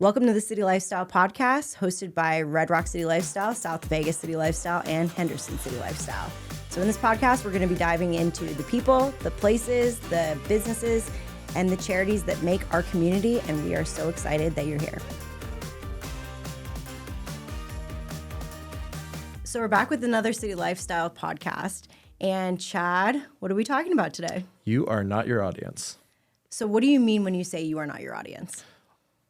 Welcome to the City Lifestyle podcast, hosted by Red Rock City Lifestyle, South Vegas City Lifestyle, and Henderson City Lifestyle. So in this podcast, we're going to be diving into the people, the places, the businesses, and the charities that make our community, and we are so excited that you're here. So we're back with another City Lifestyle podcast. And Chad, what are we talking about today? You are not your audience. So what do you mean when you say you are not your audience?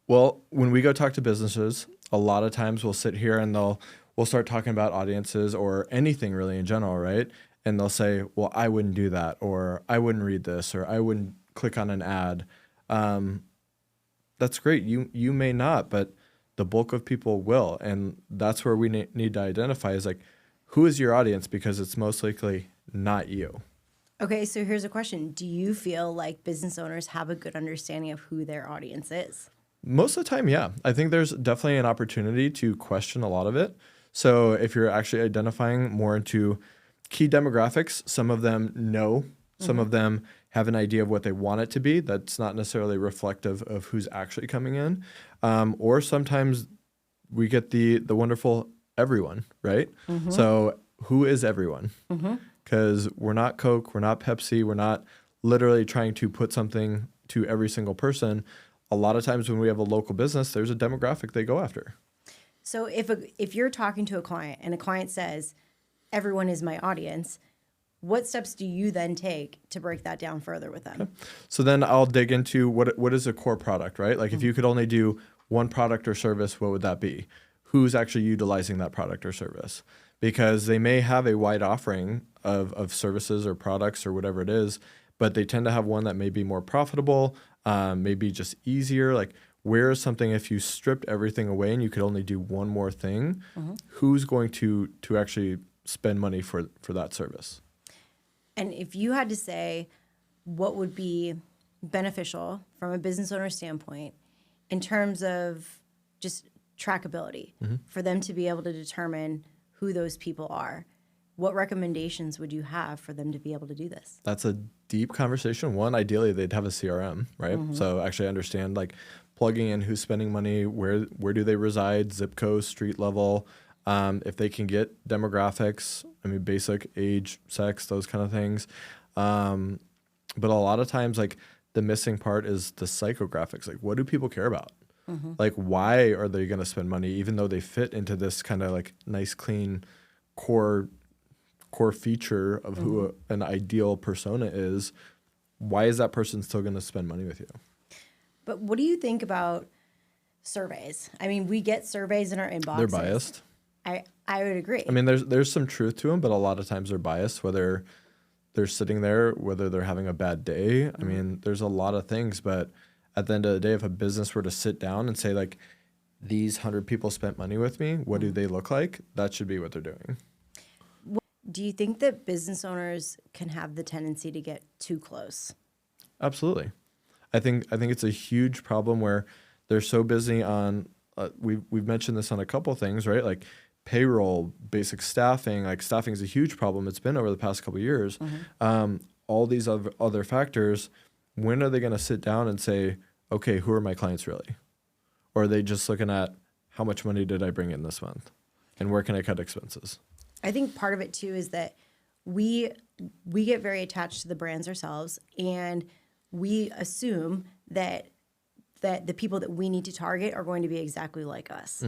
Well, when we go talk to businesses, a lot of times we'll sit here and we'll start talking about audiences or anything really in general, right? And they'll say, well, I wouldn't do that, or I wouldn't read this, or I wouldn't click on an ad. That's great. You may not, but the bulk of people will. And that's where we need to identify is like, who is your audience? Because it's most likely not you. Okay, so here's a question. Do you feel like business owners have a good understanding of who their audience is? Most of the time, yeah. I think there's definitely an opportunity to question a lot of it. So if you're actually identifying more into key demographics, some of them know, some of them have an idea of what they want it to be. That's not necessarily reflective of who's actually coming in. Or sometimes we get the wonderful everyone, right? So who is everyone? Because we're not Coke, we're not Pepsi, we're not literally trying to put something to every single person. A lot of times when we have a local business, there's a demographic they go after. So if you're talking to a client and a client says, everyone is my audience, what steps do you then take to break that down further with them? Okay. So then I'll dig into what is a core product, right? Like if you could only do one product or service, what would that be? Who's actually utilizing that product or service? Because they may have a wide offering of services or products or whatever it is, but they tend to have one that may be more profitable, maybe just easier. Like where is something if you stripped everything away and you could only do one more thing, who's going to actually spend money for that service? And if you had to say what would be beneficial from a business owner standpoint in terms of just trackability for them to be able to determine who those people are, what recommendations would you have for them to be able to do this? That's a deep conversation. One, ideally, they'd have a CRM, right? So actually understand like plugging in who's spending money, where do they reside, zip code, street level. If they can get demographics, I mean, basic age, sex, those kind of things. But a lot of times, like the missing part is the psychographics. Like, what do people care about? Like, why are they going to spend money, even though they fit into this kind of like nice, clean core feature of who an ideal persona is? Why is that person still going to spend money with you? But what do you think about surveys? I mean, we get surveys in our inboxes. They're biased. I would agree. I mean, there's some truth to them, but a lot of times they're biased, whether they're sitting there, whether they're having a bad day. I mean, there's a lot of things, but at the end of the day, if a business were to sit down and say, like, these 100 people spent money with me, what do they look like? That should be what they're doing. Do you think that business owners can have the tendency to get too close? Absolutely. I think it's a huge problem where they're so busy on, we've mentioned this on a couple things, right? Like payroll, basic staffing, like staffing is a huge problem. It's been over the past couple of years. All these other factors, when are they going to sit down and say, okay, who are my clients really? Or are they just looking at how much money did I bring in this month? And where can I cut expenses? I think part of it too is that we get very attached to the brands ourselves, and we assume that the people that we need to target are going to be exactly like us.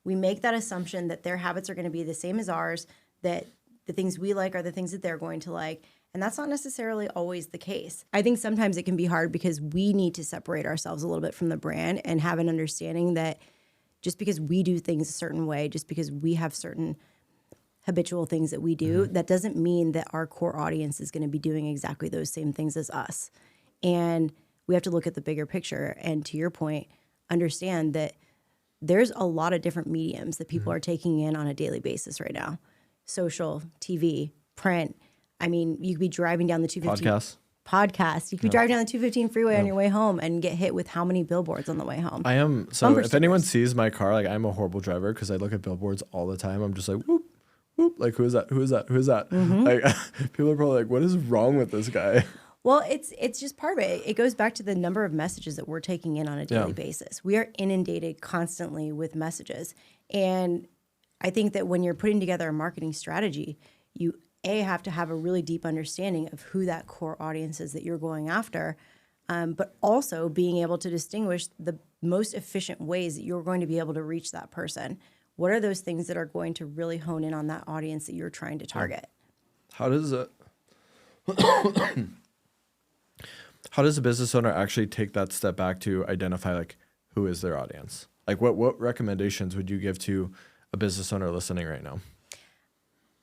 We make that assumption that their habits are going to be the same as ours, that the things we like are the things that they're going to like, and that's not necessarily always the case. I think sometimes it can be hard because we need to separate ourselves a little bit from the brand and have an understanding that just because we do things a certain way, just because we have certain habitual things that we do, that doesn't mean that our core audience is going to be doing exactly those same things as us. And we have to look at the bigger picture. And to your point, understand that there's a lot of different mediums that people are taking in on a daily basis right now. Social, TV, print. I mean, you could be driving down the 215. Podcasts. You could be driving down the 215 freeway on your way home and get hit with how many billboards on the way home. I am. So if anyone sees my car, like I'm a horrible driver because I look at billboards all the time. I'm just like, whoop. Like, who is that? Who is that? Who is that? Like, people are probably like, what is wrong with this guy? Well, it's just part of it. It goes back to the number of messages that we're taking in on a daily basis. We are inundated constantly with messages. And I think that when you're putting together a marketing strategy, you have to have a really deep understanding of who that core audience is that you're going after, but also being able to distinguish the most efficient ways that you're going to be able to reach that person. What are those things that are going to really hone in on that audience that you're trying to target? How does a business owner actually take that step back to identify like who is their audience? Like what recommendations would you give to a business owner listening right now?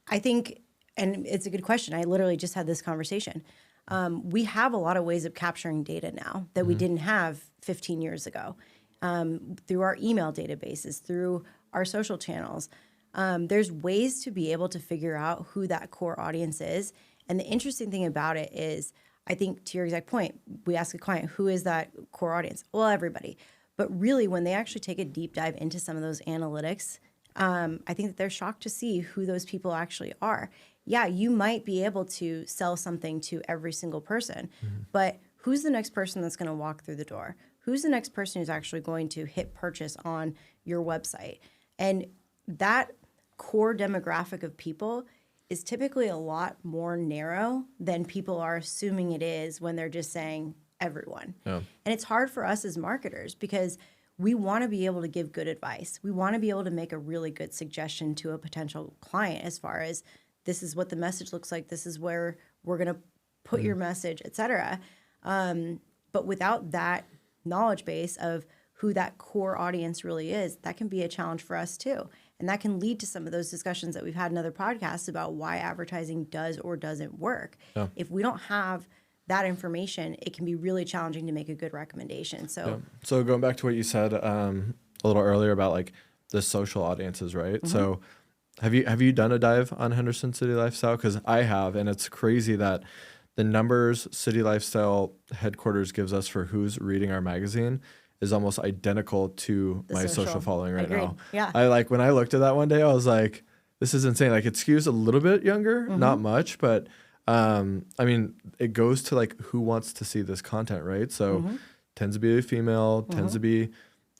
I think, and it's a good question. I literally just had this conversation. We have a lot of ways of capturing data now that we didn't have 15 years ago, through our email databases, through our social channels. There's ways to be able to figure out who that core audience is. And the interesting thing about it is, I think to your exact point, we ask a client, who is that core audience? Well, everybody. But really, when they actually take a deep dive into some of those analytics, I think that they're shocked to see who those people actually are. Yeah, you might be able to sell something to every single person, but who's the next person that's going to walk through the door? Who's the next person who's actually going to hit purchase on your website? And that core demographic of people is typically a lot more narrow than people are assuming it is when they're just saying everyone. Yeah. And it's hard for us as marketers because we want to be able to give good advice. We want to be able to make a really good suggestion to a potential client as far as this is what the message looks like, this is where we're going to put your message, et cetera. But without that knowledge base of who that core audience really is, that can be a challenge for us too. And that can lead to some of those discussions that we've had in other podcasts about why advertising does or doesn't work. Yeah. If we don't have that information, it can be really challenging to make a good recommendation. So going back to what you said a little earlier about like the social audiences, right? So have you done a dive on Henderson City Lifestyle? Because I have, and it's crazy that the numbers City Lifestyle headquarters gives us for who's reading our magazine is almost identical to my social following right now. Yeah. When I looked at that one day, I was like, this is insane. Like it skews a little bit younger, not much, but I mean, it goes to like who wants to see this content, right? So tends to be a female, tends to be,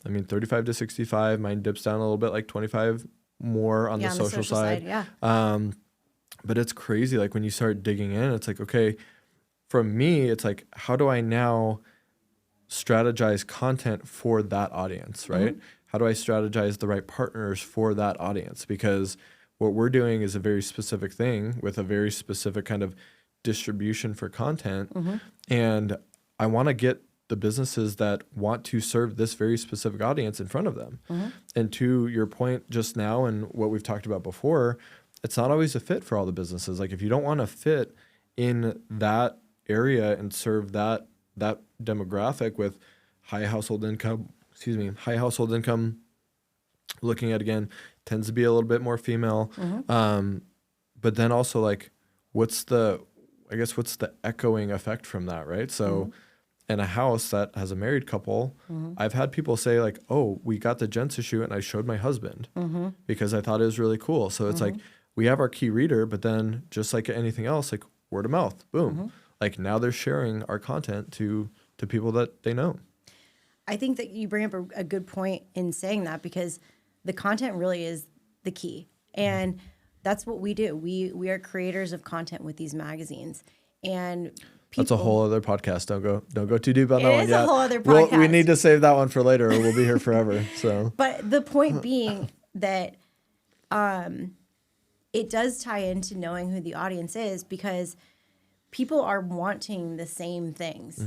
35 to 65. Mine dips down a little bit, like 25 more on the social side. Yeah. But it's crazy. Like when you start digging in, it's like, okay, for me, it's like, how do I now strategize content for that audience, right? How do I strategize the right partners for that audience? Because what we're doing is a very specific thing with a very specific kind of distribution for content. And I want to get the businesses that want to serve this very specific audience in front of them. And to your point just now and what we've talked about before, it's not always a fit for all the businesses. Like if you don't want to fit in that area and serve that demographic with high household income, looking at again, tends to be a little bit more female. But then also like, what's the echoing effect from that, right? So in a house that has a married couple, I've had people say like, oh, we got the gents issue and I showed my husband because I thought it was really cool. So it's like, we have our key reader, but then just like anything else, like word of mouth, boom. Like now they're sharing our content to people that they know. I think that you bring up a good point in saying that because the content really is the key. And that's what we do. We are creators of content with these magazines. And that's a whole other podcast. Don't go too deep on that one yet. It is a whole other podcast. We need to save that one for later or we'll be here forever. So, but the point being that it does tie into knowing who the audience is because people are wanting the same things.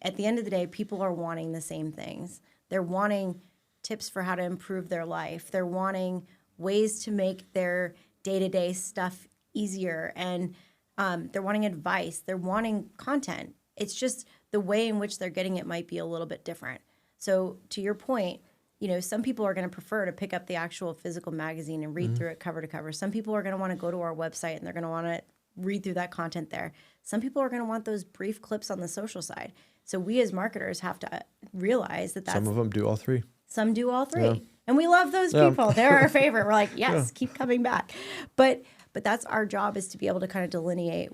At the end of the day, people are wanting the same things. They're wanting tips for how to improve their life. They're wanting ways to make their day-to-day stuff easier. And they're wanting advice. They're wanting content. It's just the way in which they're getting it might be a little bit different. So to your point, some people are going to prefer to pick up the actual physical magazine and read through it cover to cover. Some people are going to want to go to our website and they're going to want to read through that content there. Some people are going to want those brief clips on the social side. So we as marketers have to realize that some of them do all three. Some do all three. Yeah. And we love those people. They're our favorite. We're like, yes, keep coming back. But But that's our job, is to be able to kind of delineate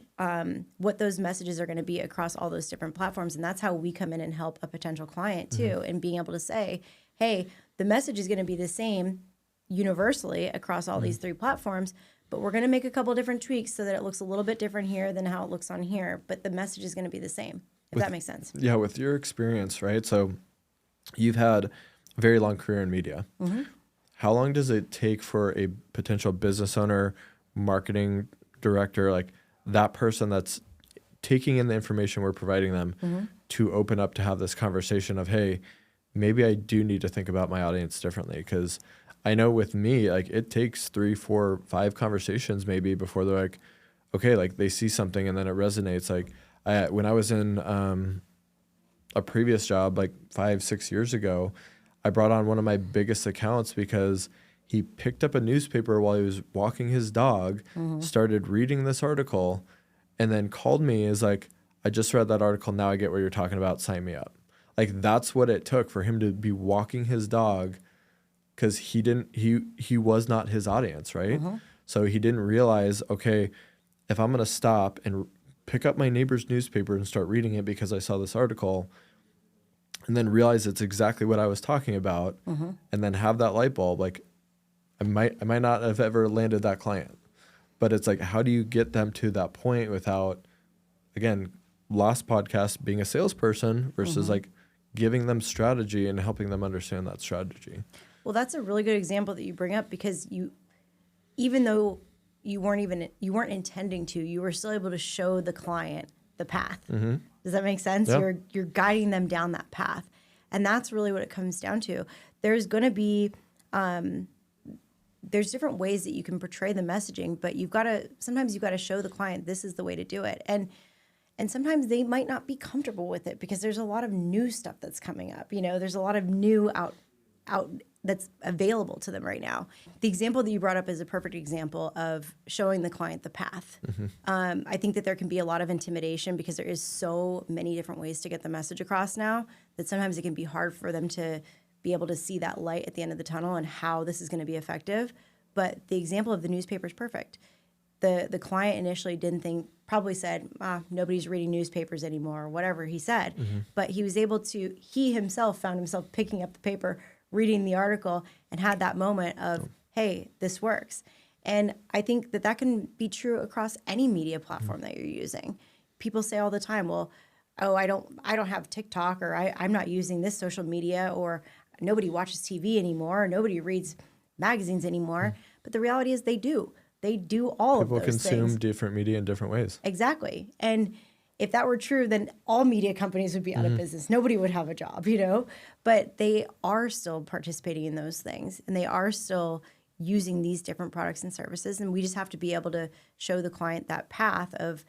what those messages are going to be across all those different platforms. And that's how we come in and help a potential client too, and being able to say, hey, the message is going to be the same universally across all these 3 platforms, but we're going to make a couple different tweaks so that it looks a little bit different here than how it looks on here. But the message is going to be the same, if that makes sense. Yeah, with your experience, right? So you've had a very long career in media. How long does it take for a potential business owner, marketing director, like that person that's taking in the information we're providing them to open up to have this conversation of, hey, maybe I do need to think about my audience differently? Because I know with me, like it takes 3, 4, 5 conversations maybe before they're like, okay, like they see something and then it resonates. Like when I was in a previous job, like 5, 6 years ago, I brought on one of my biggest accounts because he picked up a newspaper while he was walking his dog, started reading this article, and then called me, is like, I just read that article. Now I get what you're talking about. Sign me up. Like that's what it took for him to be walking his dog, because he was not his audience, right? So he didn't realize, okay, if I'm going to stop and pick up my neighbor's newspaper and start reading it because I saw this article, and then realize it's exactly what I was talking about, and then have that light bulb, like I might not have ever landed that client. But it's like, how do you get them to that point without, again, Lost Podcast being a salesperson versus like giving them strategy and helping them understand that strategy? Well, that's a really good example that you bring up, because even though you weren't intending to, you were still able to show the client the path. Does that make sense? Yeah. You're guiding them down that path. And that's really what it comes down to. There's going to be, there's different ways that you can portray the messaging, but sometimes you've got to show the client this is the way to do it. And sometimes they might not be comfortable with it because there's a lot of new stuff that's coming up. There's a lot of new out that's available to them right now. The example that you brought up is a perfect example of showing the client the path. I think that there can be a lot of intimidation because there is so many different ways to get the message across now that sometimes it can be hard for them to be able to see that light at the end of the tunnel and how this is going to be effective. But the example of the newspaper is perfect. The client initially probably said, nobody's reading newspapers anymore, or whatever he said. But he himself found himself picking up the paper, reading the article, and had that moment of, hey, this works. And I think that can be true across any media platform that you're using. People say all the time, well, I don't have TikTok, or I'm not using this social media, or nobody watches TV anymore, or nobody reads magazines anymore. But the reality is they do. They do all of those things. People consume different media in different ways. Exactly. And if that were true, then all media companies would be out of business. Nobody would have a job, But they are still participating in those things, and they are still using these different products and services. And we just have to be able to show the client that path of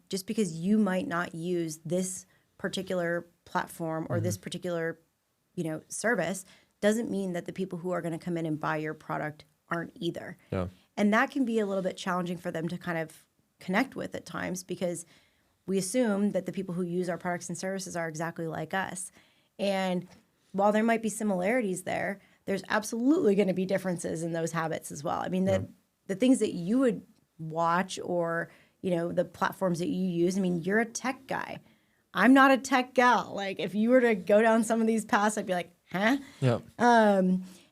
just because you might not use this particular platform or this particular, service doesn't mean that the people who are going to come in and buy your product aren't either. Yeah. And that can be a little bit challenging for them to kind of connect with at times, because we assume that the people who use our products and services are exactly like us. And while there might be similarities there, there's absolutely going to be differences in those habits as well. I mean, the things that you would watch, or, the platforms that you use, I mean, you're a tech guy. I'm not a tech gal. Like, if you were to go down some of these paths, I'd be like, huh? Yeah.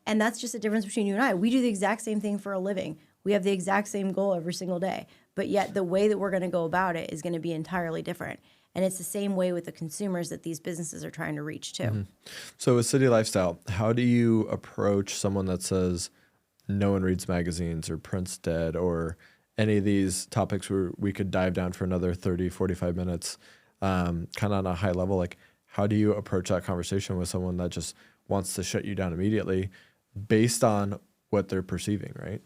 And that's just a difference between you and I. We do the exact same thing for a living. We have the exact same goal every single day. But yet the way that we're going to go about it is going to be entirely different. And it's the same way with the consumers that these businesses are trying to reach too. So with City Lifestyle, how do you approach someone that says no one reads magazines, or print's dead, or any of these topics where we could dive down for another 30, 45 minutes, kind of on a high level? Like, how do you approach that conversation with someone that just wants to shut you down immediately based on what they're perceiving, right?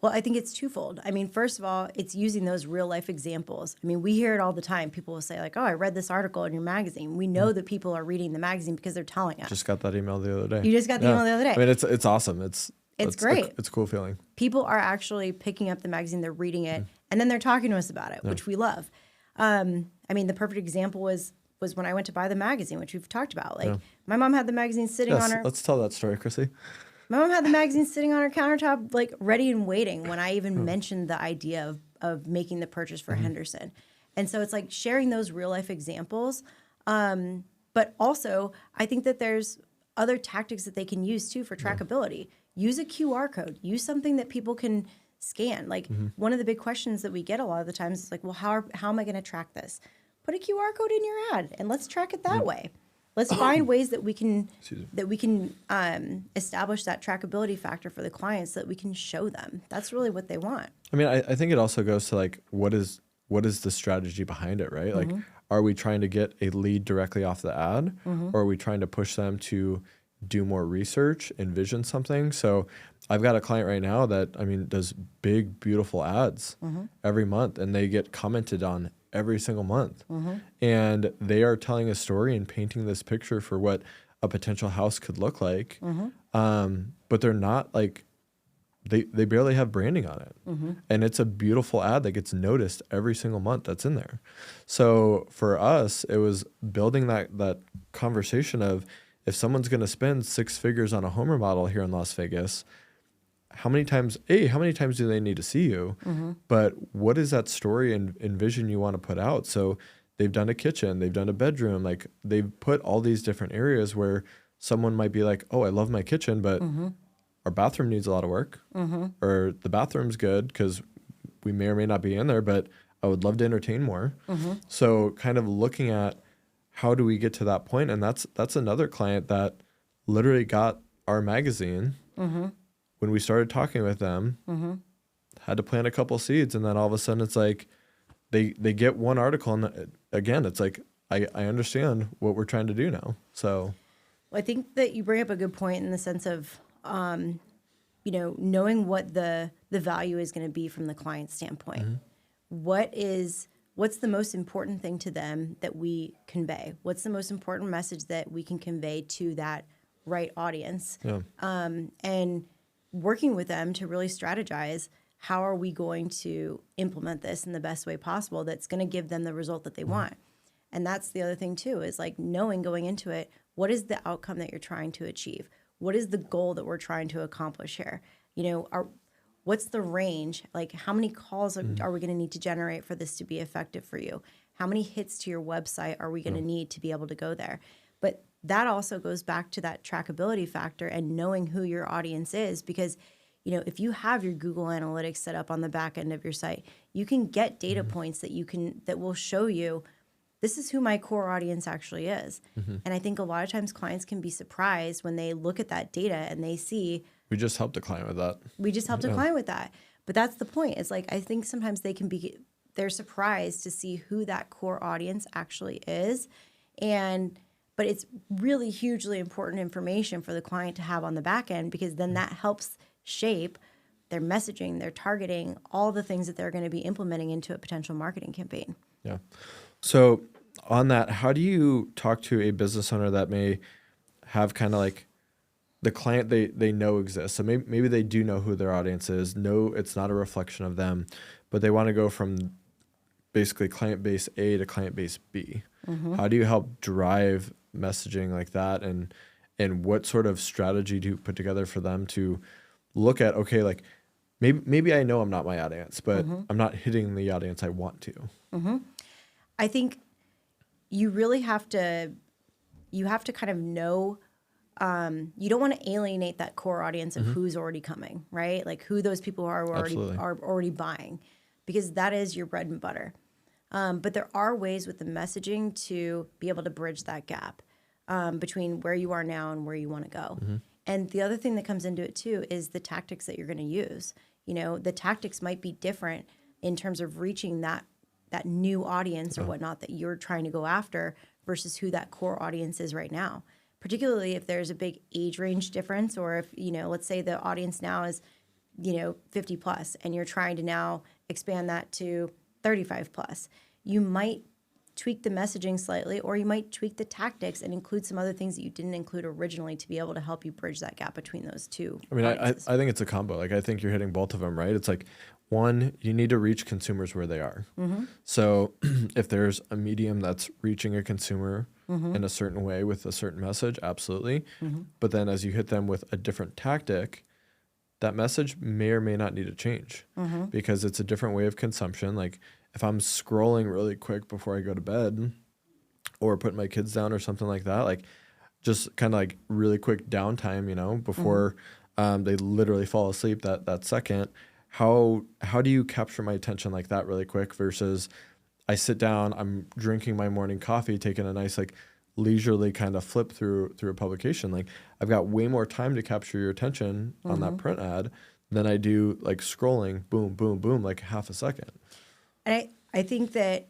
Well, I think it's twofold. I mean, first of all, it's using those real life examples. I mean, we hear it all the time. People will say like, oh, I read this article in your magazine. We know that people are reading the magazine because they're telling us. Just got that email the other day. You just got the email the other day. I mean, it's awesome. It's great. It's a cool feeling. People are actually picking up the magazine, they're reading it, and then they're talking to us about it, which we love. I mean, the perfect example was when I went to buy the magazine, which we've talked about. Like, my mom had the magazine sitting on her. Let's tell that story, Crissie. My mom had the magazine sitting on her countertop, like ready and waiting when I even mentioned the idea of making the purchase for Henderson. And so it's like sharing those real life examples. But also, I think that there's other tactics that they can use too for trackability. Use a QR code. Use something that people can scan. Like one of the big questions that we get a lot of the times is like, well, how am I going to track this? Put a QR code in your ad and let's track it that way. Let's find ways that we can establish that trackability factor for the clients so that we can show them. That's really what they want. I mean, I think it also goes to like, what is the strategy behind it, right? Like, are we trying to get a lead directly off the ad, or are we trying to push them to do more research, envision something? So I've got a client right now that, I mean, does big, beautiful ads every month, and they get commented on every single month. And they are telling a story and painting this picture for what a potential house could look like. But they're not like, they barely have branding on it. And it's a beautiful ad that gets noticed every single month that's in there. So for us, it was building that conversation of, if someone's going to spend 6 figures on a home remodel here in Las Vegas, how many times do they need to see you? But what is that story and vision you want to put out? So they've done a kitchen, they've done a bedroom, like they've put all these different areas where someone might be like, oh, I love my kitchen, but our bathroom needs a lot of work, or the bathroom's good because we may or may not be in there, but I would love to entertain more. So kind of looking at how do we get to that point? And that's another client that literally got our magazine when we started talking with them, had to plant a couple seeds, and then all of a sudden it's like they get one article, and again, it's like I understand what we're trying to do now. So Well, I think that you bring up a good point in the sense of, knowing what the value is going to be from the client standpoint. What's the most important thing to them that we convey? What's the most important message that we can convey to that right audience? And working with them to really strategize, how are we going to implement this in the best way possible that's going to give them the result that they want? And that's the other thing too, is like knowing going into it, what is the outcome that you're trying to achieve? What is the goal that we're trying to accomplish here? What's the range? Like, how many calls are we going to need to generate for this to be effective for you? How many hits to your website are we going to need to be able to go there? But that also goes back to that trackability factor and knowing who your audience is, because if you have your Google Analytics set up on the back end of your site, you can get data points that will show you, this is who my core audience actually is. And I think a lot of times clients can be surprised when they look at that data and they see, we just helped a client with that. But that's the point. It's like, I think sometimes they're surprised to see who that core audience actually is. But it's really hugely important information for the client to have on the back end, because then that helps shape their messaging, their targeting, all the things that they're going to be implementing into a potential marketing campaign. Yeah. So on that, how do you talk to a business owner that may have kind of like the client they know exists? So maybe they do know who their audience is, know it's not a reflection of them, but they want to go from basically client base A to client base B. How do you help drive messaging like that, and what sort of strategy do you put together for them to look at, okay, like maybe I know I'm not my audience, but I'm not hitting the audience I want to. I think you really have to kind of know, you don't want to alienate that core audience of who's already coming, right? Like who those people are already buying, because that is your bread and butter. But there are ways with the messaging to be able to bridge that gap between where you are now and where you want to go. And the other thing that comes into it too is the tactics that you're going to use. The tactics might be different in terms of reaching that new audience or whatnot that you're trying to go after versus who that core audience is right now. Particularly if there's a big age range difference, or if, let's say the audience now is, 50 plus and you're trying to now expand that to 35 plus. You might tweak the messaging slightly, or you might tweak the tactics and include some other things that you didn't include originally to be able to help you bridge that gap between those two. I mean, I think it's a combo. Like, I think you're hitting both of them, right? It's like, one, you need to reach consumers where they are. So if there's a medium that's reaching a consumer in a certain way with a certain message, absolutely. But then as you hit them with a different tactic, that message may or may not need to change because it's a different way of consumption. Like if I'm scrolling really quick before I go to bed or putting my kids down or something like that, like just kind of like really quick downtime, you know, before they literally fall asleep that second. How do you capture my attention like that really quick versus I sit down, I'm drinking my morning coffee, taking a nice like leisurely kind of flip through a publication. Like I've got way more time to capture your attention on that print ad than I do like scrolling, boom, boom, boom, like half a second. And I think that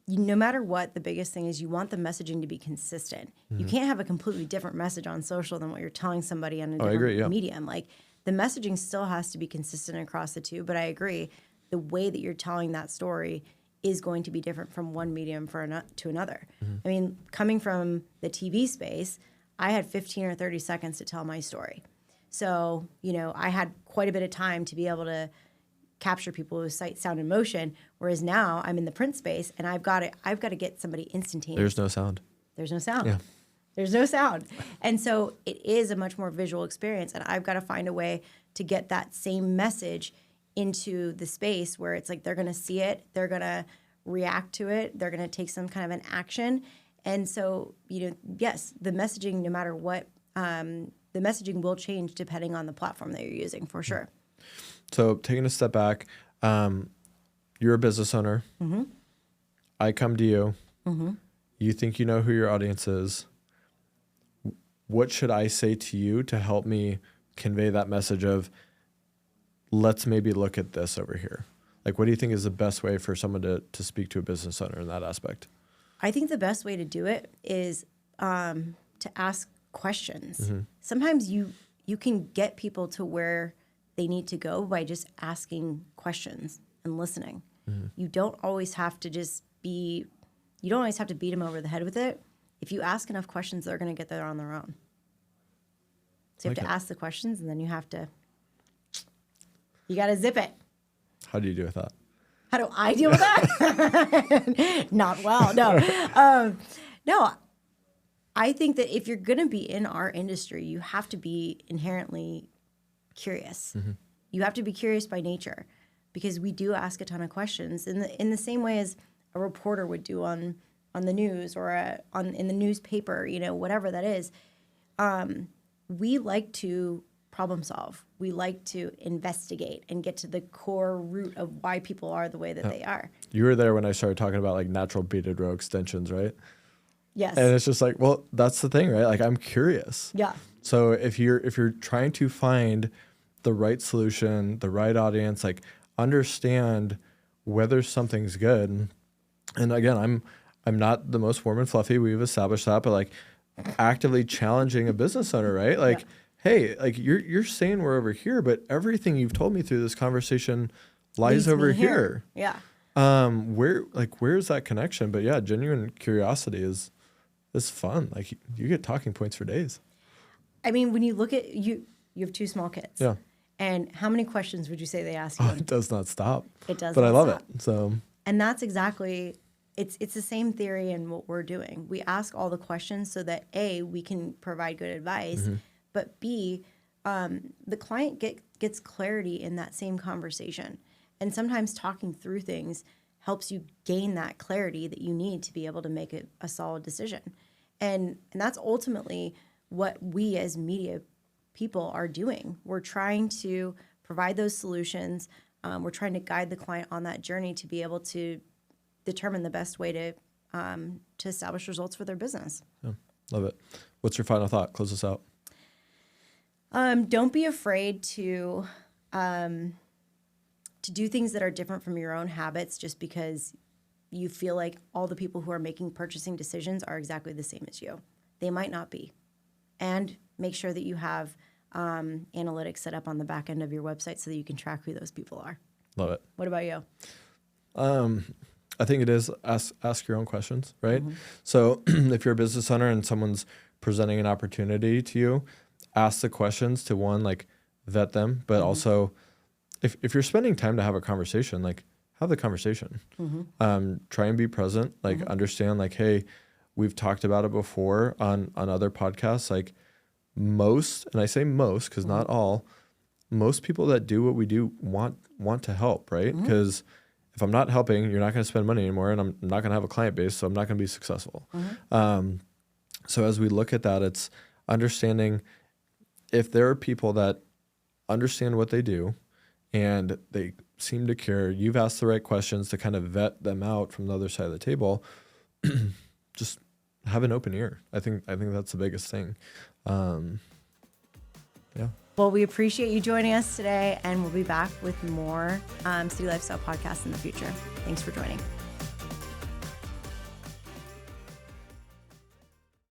no matter what, the biggest thing is you want the messaging to be consistent. You can't have a completely different message on social than what you're telling somebody on a different medium. Like the messaging still has to be consistent across the two, but I agree, the way that you're telling that story is going to be different from one medium to another. I mean, coming from the TV space, I had 15 or 30 seconds to tell my story. So, you know, I had quite a bit of time to be able to capture people with sight, sound, and motion, whereas now I'm in the print space and I've got to get somebody instantaneous. There's no sound. There's no sound. Yeah. There's no sound. And so it is a much more visual experience, and I've got to find a way to get that same message into the space where it's like they're going to see it, they're going to react to it, they're going to take some kind of an action. And so, you know, yes, the messaging, no matter what, the messaging will change depending on the platform that you're using, for sure. So taking a step back, you're a business owner. I come to you. You think you know who your audience is. What should I say to you to help me convey that message of, let's maybe look at this over here? Like, what do you think is the best way for someone to speak to a business owner in that aspect? I think the best way to do it is to ask questions. Sometimes you can get people to where they need to go by just asking questions and listening. You don't always have to beat them over the head with it. If you ask enough questions, they're going to get there on their own. So you have to ask the questions, and then you got to zip it. How do you deal with that? How do I deal with that? Not well, no. No, I think that if you're going to be in our industry, you have to be inherently curious. You have to be curious by nature, because we do ask a ton of questions in the same way as a reporter would do on the news or in the newspaper, you know, whatever that is. We like to problem solve. We like to investigate and get to the core root of why people are the way that they are. You were there when I started talking about like natural beaded row extensions, right? Yes. And it's just like, well, that's the thing, right? Like I'm curious. Yeah. So if you're trying to find the right solution, the right audience, like understand whether something's good. And again, I'm not the most warm and fluffy. We've established that, but like actively challenging a business owner, right? Like, hey, like you're saying we're over here, but everything you've told me through this conversation lies over here. Yeah. Where's that connection? But yeah, genuine curiosity is fun. Like you get talking points for days. I mean, when you look at you have two small kids. Yeah. And how many questions would you say they ask you? Oh, it does not stop. It does. But not I love stop. it. So. And that's exactly. It's the same theory in what we're doing. We ask all the questions so that A, we can provide good advice, but B, the client gets clarity in that same conversation. And sometimes talking through things helps you gain that clarity that you need to be able to make a solid decision. And that's ultimately what we as media people are doing. We're trying to provide those solutions. We're trying to guide the client on that journey to be able to determine the best way to establish results for their business. Yeah, love it. What's your final thought? Close us out. Don't be afraid to do things that are different from your own habits just because you feel like all the people who are making purchasing decisions are exactly the same as you. They might not be. And make sure that you have analytics set up on the back end of your website so that you can track who those people are. Love it. What about you? I think it is ask your own questions, right? So if you're a business owner and someone's presenting an opportunity to you, ask the questions to one, like vet them, but also if you're spending time to have a conversation, like have the conversation. Try and be present, like understand like, hey, we've talked about it before on other podcasts, like most, and I say most because not all, most people that do what we do want to help, right? Because if I'm not helping, you're not going to spend money anymore, and I'm not going to have a client base, so I'm not going to be successful. So as we look at that, it's understanding if there are people that understand what they do and they seem to care, you've asked the right questions to kind of vet them out from the other side of the table, just have an open ear. I think that's the biggest thing. Yeah. Well, we appreciate you joining us today, and we'll be back with more City Lifestyle podcasts in the future. Thanks for joining.